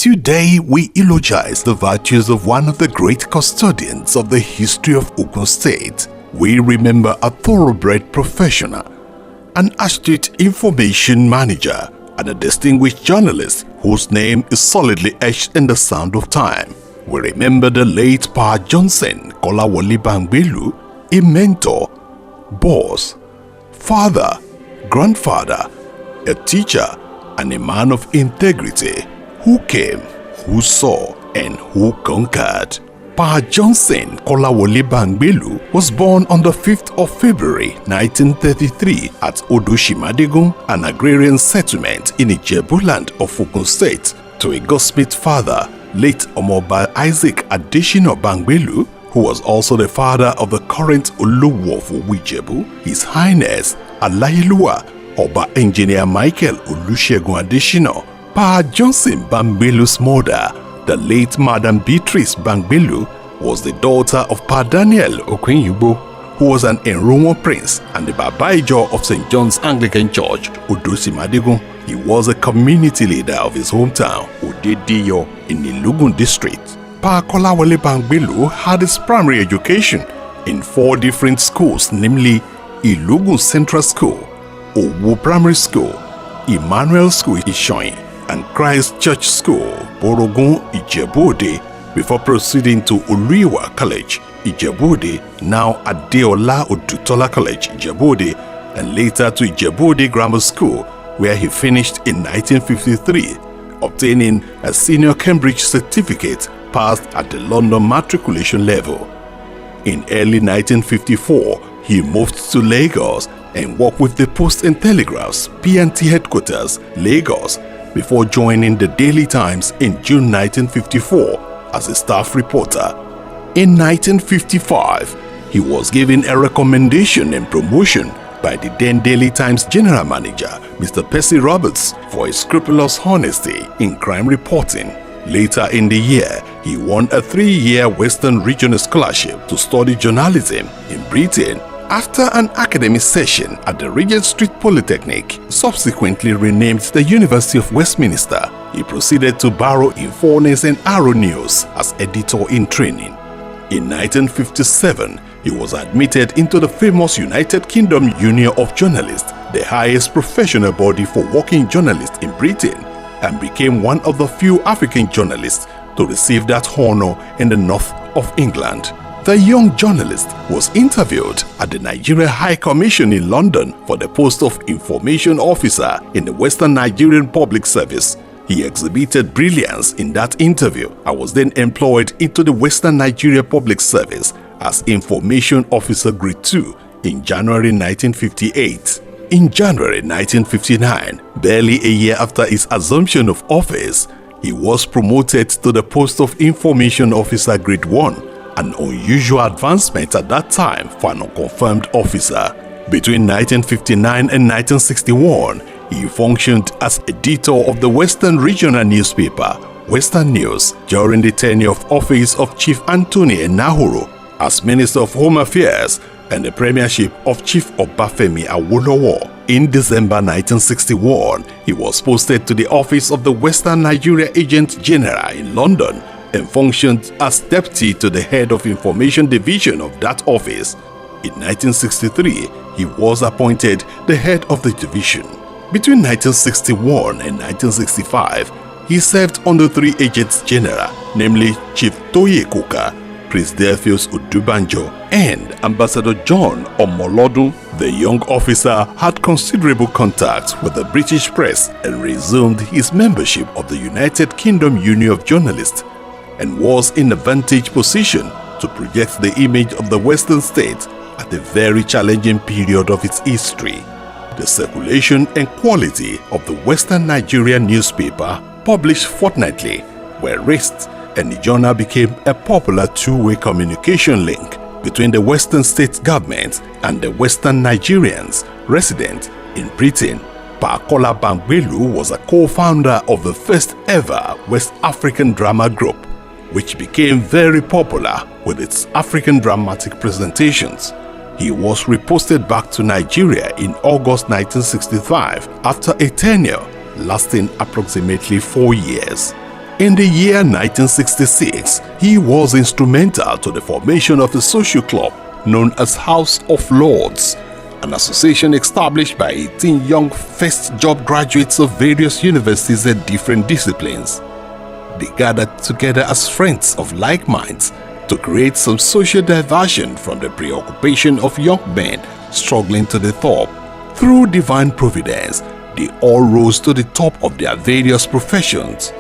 Today, we eulogize the virtues of one of the great custodians of the history of Ogun State. We remember a thoroughbred professional, an astute information manager, and a distinguished journalist whose name is solidly etched in the sand of time. We remember the late Pa Johnson KOLA BAMGBELU, a mentor, boss, father, grandfather, a teacher, and a man of integrity who came, who saw, and who conquered. Pa Johnson KOLA BAMGBELU was born on the 5th of February 1933 at Odo-Shimadigun, an agrarian settlement in Ijebuland of Ogun State, to a goldsmith father, late Omoba Isaac Adesina BAMGBELU, who was also the father of the current Oluwo of Ijebu, His Highness Alayeluwa Oba Engineer Michael Olusegun Adesina. Pa Johnson BAMGBELU's mother, the late Madam Beatrice BAMGBELU, was the daughter of Pa Daniel Okwenyugbo, who was an Enromo prince and the Babaijo of St. John's Anglican Church, Odo-Shimadigun. He was a community leader of his hometown, Odediyo, in Ilugun district. Pa KOLA BAMGBELU had his primary education in 4 different schools, namely Ilugun Central School, Owo Primary School, Emmanuel School Ishoyin, and Christ Church School, Borogun, Ijebu-Ode, before proceeding to Oluiwa College, Ijebu-Ode, now Adeola Odutola College, Ijebu-Ode, and later to Ijebu-Ode Grammar School, where he finished in 1953, obtaining a senior Cambridge certificate passed at the London matriculation level. In early 1954, he moved to Lagos and worked with the Post and Telegraph's P&T headquarters, Lagos, before joining the Daily Times in June 1954 as a staff reporter. In 1955, he was given a recommendation and promotion by the then Daily Times general manager, Mr. Percy Roberts, for his scrupulous honesty in crime reporting. Later in the year, he won a 3-year Western Regional Scholarship to study journalism in Britain. After an academic session at the Regent Street Polytechnic, subsequently renamed the University of Westminster, he proceeded to Barrow in Furness and Arrow News as editor in training. In 1957, he was admitted into the famous United Kingdom Union of Journalists, the highest professional body for working journalists in Britain, and became one of the few African journalists to receive that honor in the north of England. The young journalist was interviewed at the Nigeria High Commission in London for the post of Information Officer in the Western Nigerian Public Service. He exhibited brilliance in that interview and was then employed into the Western Nigeria Public Service as Information Officer Grade 2 in January 1958. In January 1959, barely a year after his assumption of office, he was promoted to the post of Information Officer Grade 1, an unusual advancement at that time for an unconfirmed officer. Between 1959 and 1961, he functioned as editor of the Western Regional newspaper, Western News, during the tenure of office of Chief Anthony Enahoro as Minister of Home Affairs and the premiership of Chief Obafemi Awolowo. In December 1961, he was posted to the office of the Western Nigeria Agent General in London and functioned as deputy to the head of information division of that office. In 1963, he was appointed the head of the division. Between 1961 and 1965, he served under 3 agents general, namely Chief Toye Koka, Prince Delphius Udubanjo, and Ambassador John Omolodun. The young officer had considerable contacts with the British press and resumed his membership of the United Kingdom Union of Journalists, and was in a vantage position to project the image of the Western States at a very challenging period of its history. The circulation and quality of the Western Nigerian newspaper, published fortnightly, were raised, and the journal became a popular two-way communication link between the Western States government and the Western Nigerians resident in Britain. Pa KOLA BAMGBELU was a co-founder of the first ever West African drama group, which became very popular with its African dramatic presentations. He was reposted back to Nigeria in August 1965 after a tenure lasting approximately 4 years. In the year 1966, he was instrumental to the formation of a social club known as House of Lords, an association established by 18 young first-job graduates of various universities and different disciplines. They gathered together as friends of like minds to create some social diversion from the preoccupation of young men struggling to the top. Through divine providence, they all rose to the top of their various professions.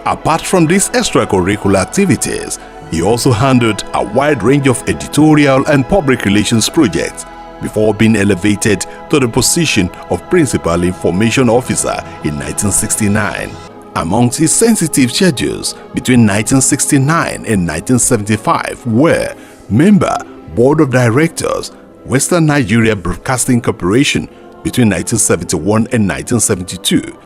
Apart from these extracurricular activities, he also handled a wide range of editorial and public relations projects before being elevated to the position of Principal Information Officer in 1969. Amongst his sensitive schedules between 1969 and 1975 were Member, Board of Directors, Western Nigeria Broadcasting Corporation between 1971 and 1972,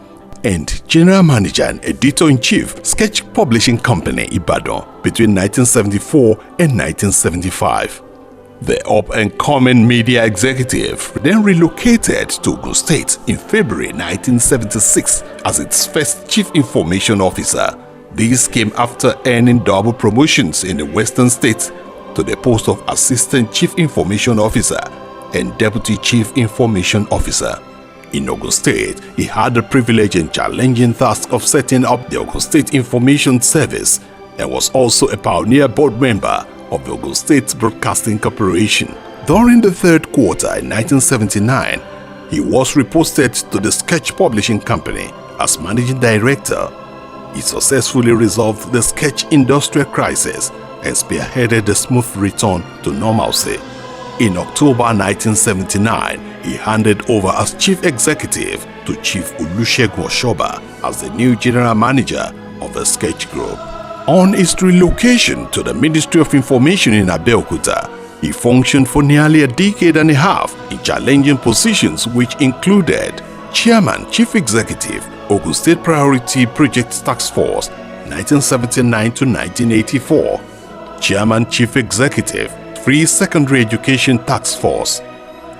and General Manager and Editor-in-Chief, Sketch Publishing Company, Ibadan between 1974 and 1975. The up-and-coming media executive then relocated to Ogun State in February 1976 as its first Chief Information Officer. This came after earning double promotions in the Western States to the post of Assistant Chief Information Officer and Deputy Chief Information Officer. In Ogun State, he had the privilege and challenging task of setting up the Ogun State Information Service and was also a pioneer board member of the Ogun State Broadcasting Corporation. During the third quarter in 1979, he was reposted to the Sketch Publishing Company as Managing Director. He successfully resolved the sketch industrial crisis and spearheaded the smooth return to normalcy. In October 1979, he handed over as Chief Executive to Chief Olusegun Oshoba as the new General Manager of the Sketch Group. On his relocation to the Ministry of Information in Abeokuta, he functioned for nearly a decade and a half in challenging positions which included Chairman, Chief Executive, Ogun State Priority Project Task Force, 1979 to 1984, Chairman, Chief Executive, Free Secondary Education Task Force,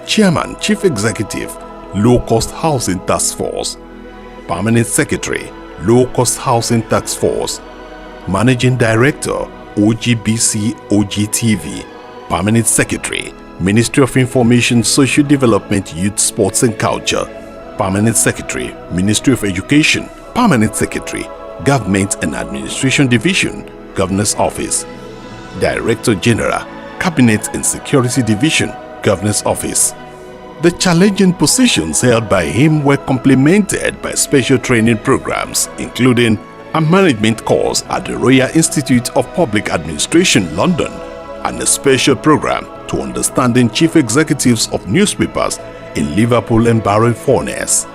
Chairman, Chief Executive, Low Cost Housing Task Force, Permanent Secretary, Low Cost Housing Task Force, Managing Director, OGBC-OGTV, Permanent Secretary, Ministry of Information, Social Development, Youth, Sports and Culture, Permanent Secretary, Ministry of Education, Permanent Secretary, Government and Administration Division, Governor's Office, Director General, Cabinet and Security Division, Governor's Office. The challenging positions held by him were complemented by special training programs, including a management course at the Royal Institute of Public Administration, London, and a special program to understanding chief executives of newspapers in Liverpool and Barrow-in-Furness.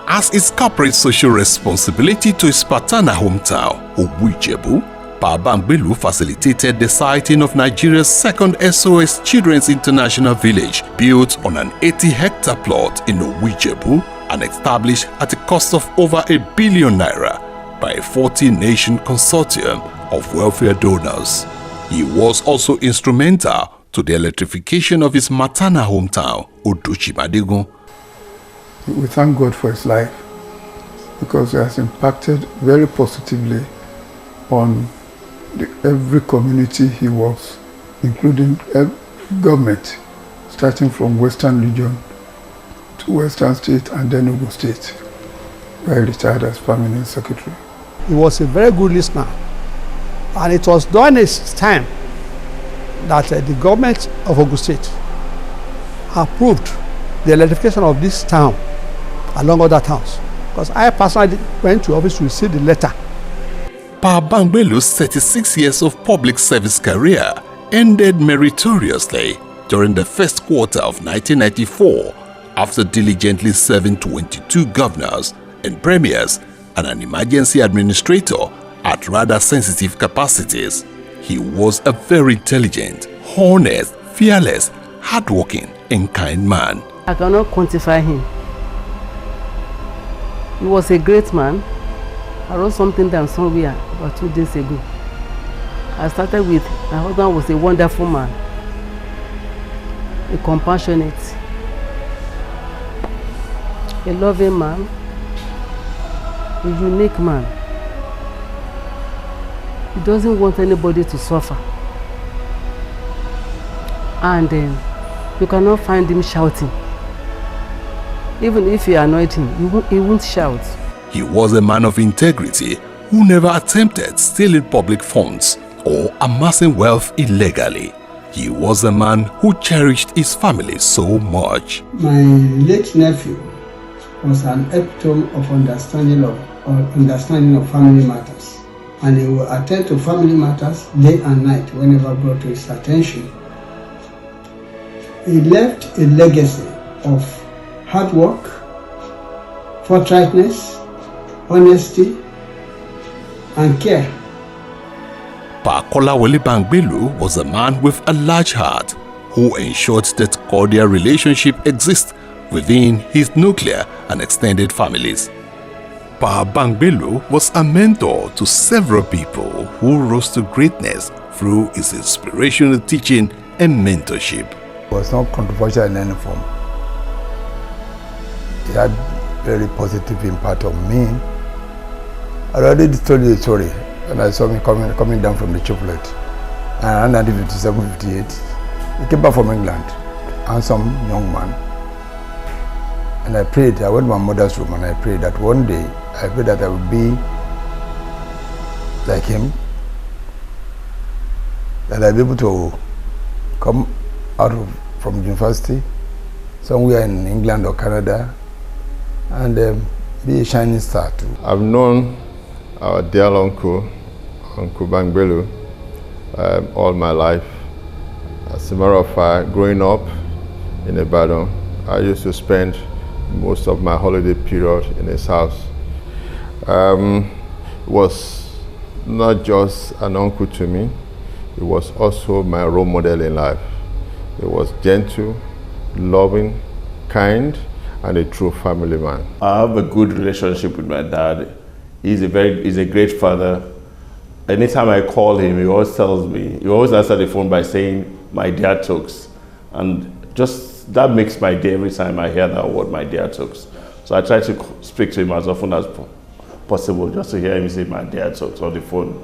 As its corporate social responsibility to his paternal hometown, Obuijebu, BAMGBELU facilitated the siting of Nigeria's second SOS Children's International Village, built on an 80-hectare plot in Obuijebu and established at a cost of over ₦1 billion by a 40-nation consortium of welfare donors. He was also instrumental to the electrification of his maternal hometown, Odochimadegun. We thank God for his life because he has impacted very positively on every community he was, including government, starting from Western Region to Western State and then Ogun State, where he retired as Permanent Secretary. He was a very good listener, and it was during his time that the government of Ogun State approved the electrification of this town along other towns, because I personally went to office to receive the letter. BAMGBELU's 36 years of public service career ended meritoriously during the first quarter of 1994 after diligently serving 22 governors and premiers and an emergency administrator at rather sensitive capacities. He was a very intelligent, honest, fearless, hardworking and kind man. I cannot quantify him. He was a great man. I wrote something down somewhere about 2 days ago. I started with, my husband was a wonderful man, a compassionate, a loving man, a unique man, He doesn't want anybody to suffer. And you cannot find him shouting. Even if you annoyed him, he won't shout. He was a man of integrity who never attempted stealing public funds or amassing wealth illegally. He was a man who cherished his family so much. My late nephew was an epitome of understanding of family matters, and he will attend to family matters day and night whenever brought to his attention. He left a legacy of hard work, forthrightness, honesty, and care. KOLA BAMGBELU was a man with a large heart who ensured that cordial relationship exists within his nuclear and extended families. BAMGBELU was a mentor to several people who rose to greatness through his inspirational teaching and mentorship. It was not controversial in any form. It had very positive impact on me. I already told you a story when I saw me coming down from the chocolate. And 1957, 58, he came back from England, handsome young man. And I prayed, I went to my mother's room and I prayed that one day, I prayed that I would be like him, that I'll be able to come out from university, somewhere in England or Canada, and be a shining star too. I've known our dear uncle, Uncle BAMGBELU, all my life. As a matter of fact, growing up in Ibadan, I used to spend most of my holiday period in his house. He was not just an uncle to me, he was also my role model in life. He was gentle, loving, kind, and a true family man. I have a good relationship with my dad. He's a great father. Anytime I call him, he always tells me, he always answers the phone by saying, "My dear Tokes." And just that makes my day every time I hear that word, "my dear Tokes." So I try to speak to him as often as possible, just to hear him say "my dear Tokes" on the phone.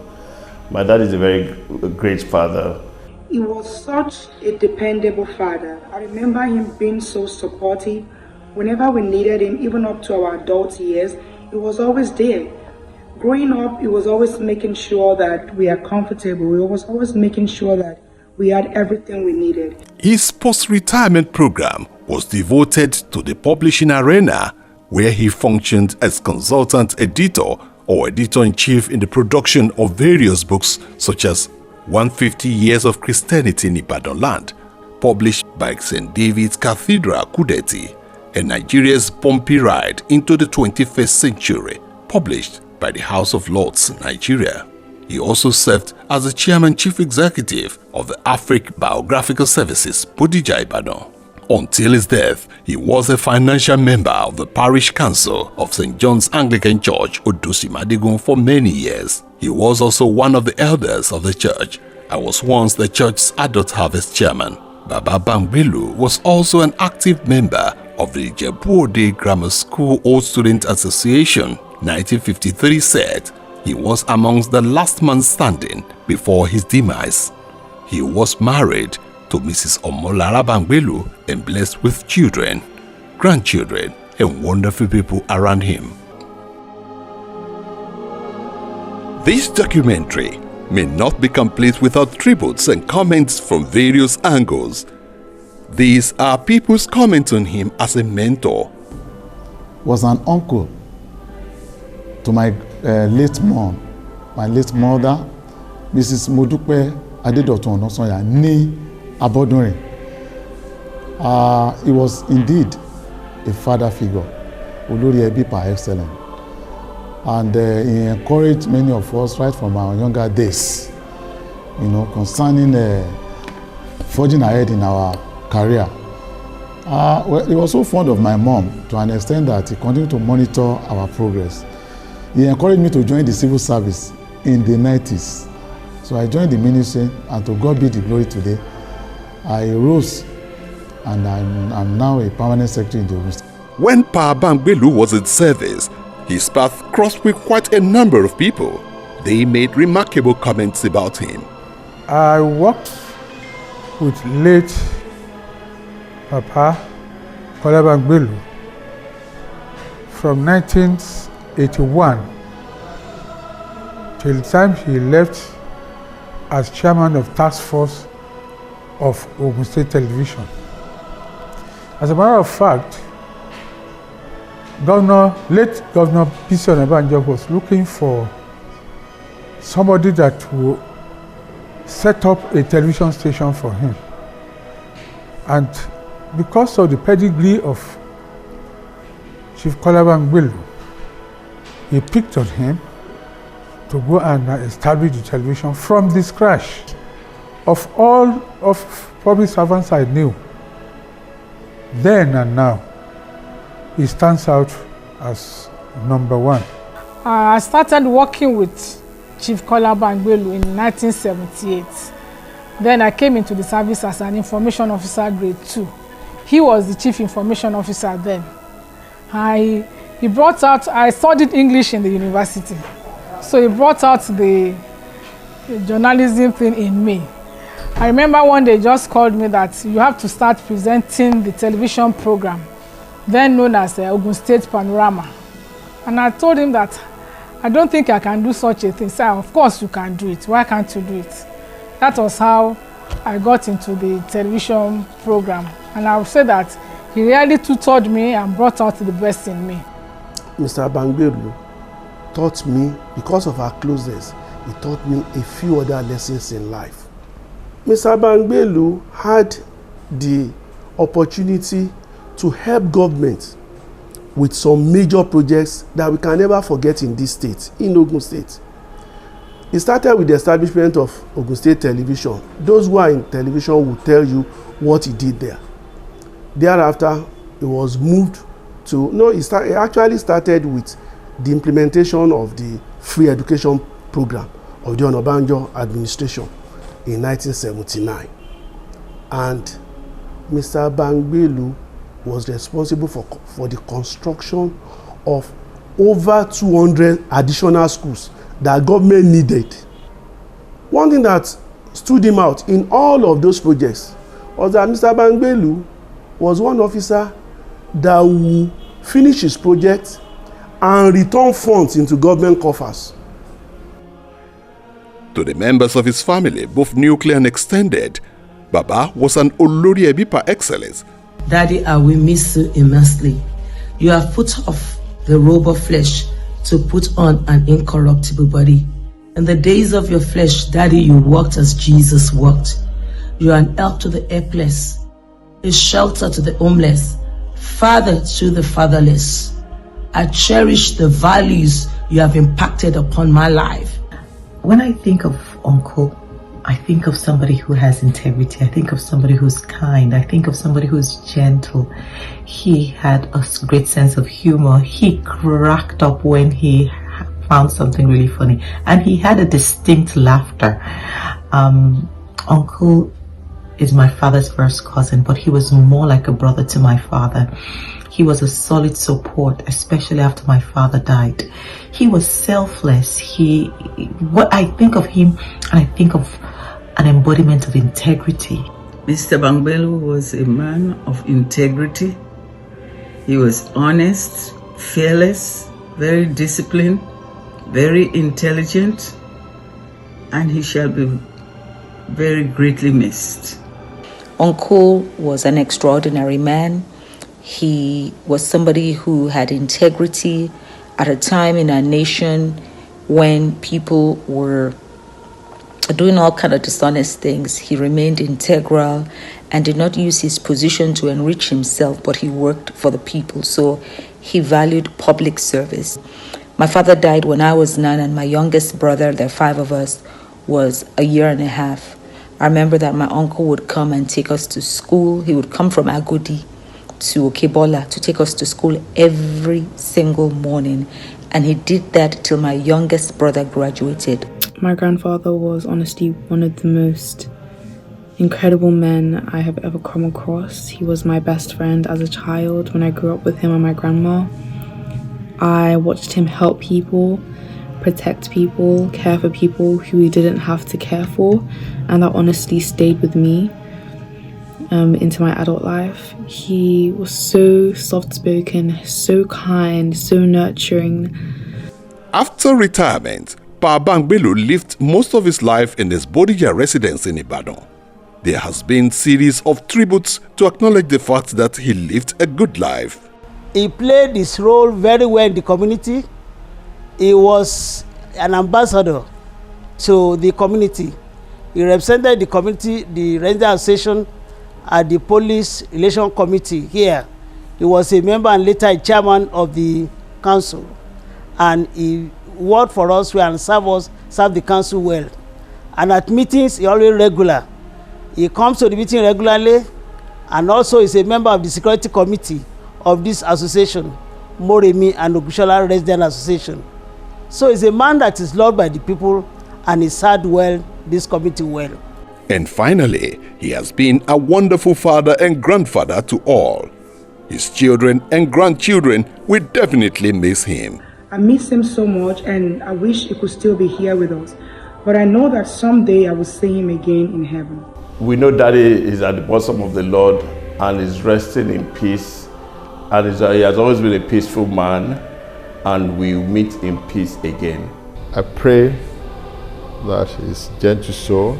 My dad is a very great father. He was such a dependable father. I remember him being so supportive. Whenever we needed him, even up to our adult years, he was always there. Growing up, he was always making sure that we are comfortable. He was always making sure that we had everything we needed. His post-retirement program was devoted to the publishing arena, where he functioned as consultant editor or editor-in-chief in the production of various books such as 150 Years of Christianity in Ibadan Land, published by St. David's Cathedral, Kudeti, and Nigeria's Bumpy Ride into the 21st Century, published by the House of Lords, Nigeria. He also served as the Chairman Chief Executive of the Africa Biographical Services, Bodija, Ibadan. Until his death, he was a financial member of the Parish Council of St. John's Anglican Church, Odosimadigun, for many years. He was also one of the elders of the church and was once the church's adult harvest chairman. Baba BAMGBELU was also an active member of the Ijebu-Ode Grammar School Old Student Association. 1953 said he was amongst the last man standing before his demise. He was married to Mrs. Omolara BAMGBELU and blessed with children, grandchildren, and wonderful people around him. This documentary may not be complete without tributes and comments from various angles. These are people's comments on him as a mentor. Was an uncle to my late mom, my late mother, Mrs. Modupe Adedotun Onosonya ní Abọ́dúnrin. He was indeed a father figure, olórí ẹbí par excellence, and he encouraged many of us right from our younger days, concerning forging ahead in our career. Well, he was so fond of my mom to an extent that he continued to monitor our progress. He encouraged me to join the civil service in the 90s. So I joined the ministry, and to God be the glory today. I rose, and I'm now a permanent secretary in the Ogun State. When BAMGBELU was in service, his path crossed with quite a number of people. They made remarkable comments about him. I worked with late Papa KOLA BAMGBELU from 1981 till the time he left as chairman of task force of Ogun State Television. As a matter of fact, late Governor P.C. Onabanjo was looking for somebody that would set up a television station for him. And because of the pedigree of Chief KOLA BAMGBELU, he picked on him to go and establish the television from the scratch. Of all of public servants I knew, then and now, he stands out as number one. I started working with Chief KOLA BAMGBELU in 1978. Then I came into the service as an information officer grade 2. He was the chief information officer then. He brought out, I studied English in the university. So he brought out the journalism thing in me. I remember one day he just called me that you have to start presenting the television program, then known as Ogun State Panorama. And I told him that I don't think I can do such a thing. So of course you can do it. Why can't you do it? That was how I got into the television program. And I would say that he really tutored me and brought out the best in me. Mr. BAMGBELU taught me, because of our closeness, he taught me a few other lessons in life. Mr. BAMGBELU had the opportunity to help government with some major projects that we can never forget in this state, in Ogun State. It started with the establishment of Ogun State Television. Those who are in television will tell you what he did there. Thereafter, it was moved to, it actually started with the implementation of the free education program of the Onabanjo administration in 1979. And Mr. BAMGBELU was responsible for the construction of over 200 additional schools that government needed. One thing that stood him out in all of those projects was that Mr. BAMGBELU was one officer that would finish his project and return funds into government coffers. To the members of his family, both nuclear and extended, Baba was an Olori Ebi par excellence. Daddy, I will miss you immensely. You have put off the robe of flesh to put on an incorruptible body. In the days of your flesh, Daddy, you walked as Jesus walked. You are an help to the helpless, a shelter to the homeless, father to the fatherless. I cherish the values you have impacted upon my life. When I think of Uncle, I think of somebody who has integrity. I think of somebody who's kind. I think of somebody who's gentle. He had a great sense of humor. He cracked up when he found something really funny. And he had a distinct laughter. Uncle is my father's first cousin, but he was more like a brother to my father. He was a solid support, especially after my father died. He was selfless. What I think of him, and I think of an embodiment of integrity. Mr. BAMGBELU was a man of integrity. He was honest, fearless, very disciplined, very intelligent, and he shall be very greatly missed. Uncle was an extraordinary man. He was somebody who had integrity at a time in our nation when people were doing all kind of dishonest things. He remained integral and did not use his position to enrich himself, but he worked for the people. So he valued public service. My father died when I was 9, and my youngest brother, there are 5 of us, was a year and a half. I remember that my uncle would come and take us to school. He would come from Agodi to Okebola to take us to school every single morning. And he did that till my youngest brother graduated. My grandfather was honestly one of the most incredible men I have ever come across. He was my best friend as a child when I grew up with him and my grandma. I watched him help people, protect people, care for people who he didn't have to care for, and that honestly stayed with me into my adult life. He was so soft-spoken, so kind, so nurturing. After retirement, Pa BAMGBELU lived most of his life in his Bodija residence in Ibadan. There has been series of tributes to acknowledge the fact that he lived a good life. He played his role very well in the community. He was an ambassador to the community. He represented the community, the Ranger Association, at the Police Relation Committee here. He was a member and later a chairman of the council. And he worked for us and served the council well. And at meetings, he always regular. He comes to the meeting regularly, and also is a member of the security committee of this association, Moremi and Ogushola Resident Association. So he's a man that is loved by the people, and he served well this committee well. And finally, he has been a wonderful father and grandfather to all. His children and grandchildren will definitely miss him. I miss him so much, and I wish he could still be here with us. But I know that someday I will see him again in heaven. We know Daddy is at the bosom of the Lord and is resting in peace. And he has always been a peaceful man, and we will meet in peace again. I pray that his gentle soul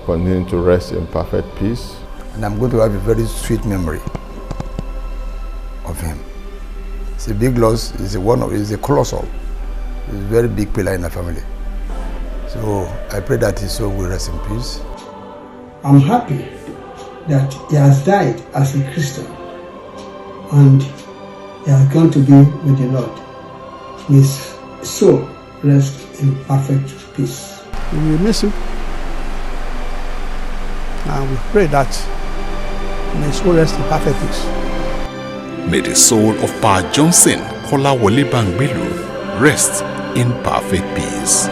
continue to rest in perfect peace. And I'm going to have a very sweet memory of him. It's a big loss. It's a colossal. It's a very big pillar in the family. So I pray that his soul will rest in peace. I'm happy that he has died as a Christian and he has gone to be with the Lord. His soul rest in perfect peace. We will miss him. And we pray that may his soul rest in perfect peace. May the soul of Pa Johnson KOLA BAMGBELU rest in perfect peace.